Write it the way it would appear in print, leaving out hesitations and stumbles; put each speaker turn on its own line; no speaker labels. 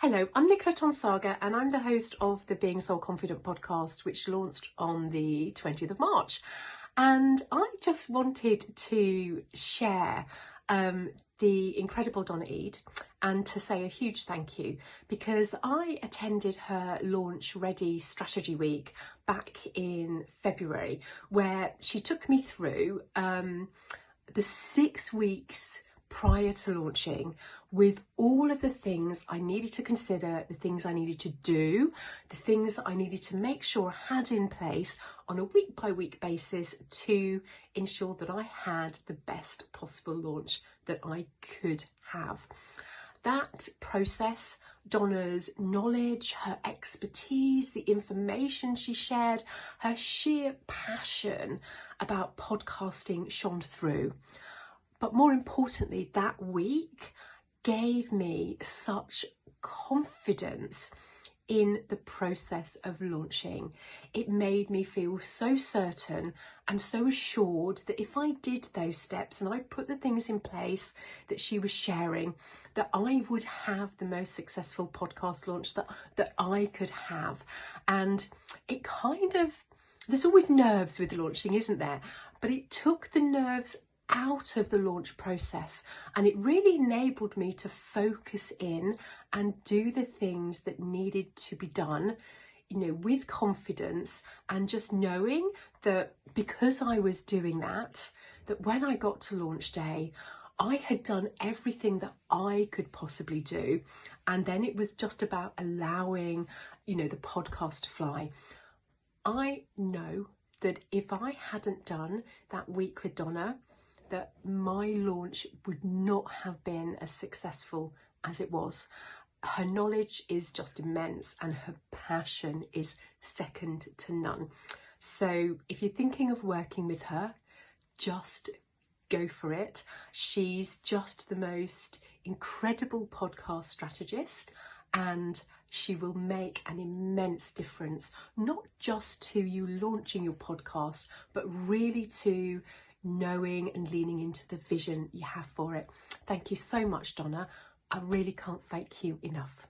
Hello, I'm Nicola Tonsager and I'm the host of the Being Soul Confident podcast, which launched on the 20th of March. And I just wanted to share the incredible Donna Eade and to say a huge thank you, because I attended her Launch Ready Strategy Week back in February, where she took me through the 6 weeks prior to launching with all of the things I needed to consider, the things I needed to do, the things that I needed to make sure I had in place on a week by week basis to ensure that I had the best possible launch that I could have. That process, Donna's knowledge, her expertise, the information she shared, her sheer passion about podcasting shone through. But more importantly, that week gave me such confidence in the process of launching. It made me feel so certain and so assured that if I did those steps and I put the things in place that she was sharing, that I would have the most successful podcast launch that I could have. And it there's always nerves with launching, isn't there? But it took the nerves out of the launch process, and it really enabled me to focus in and do the things that needed to be done, with confidence, and just knowing that because I was doing that when I got to launch day, I had done everything that I could possibly do, and then it was just about allowing, the podcast to fly. I know that if I hadn't done that week with Donna, that my launch would not have been as successful as it was. Her knowledge is just immense and her passion is second to none. So if you're thinking of working with her, just go for it. She's just the most incredible podcast strategist, and she will make an immense difference, not just to you launching your podcast, but really to knowing and leaning into the vision you have for it. Thank you so much, Donna. I really can't thank you enough.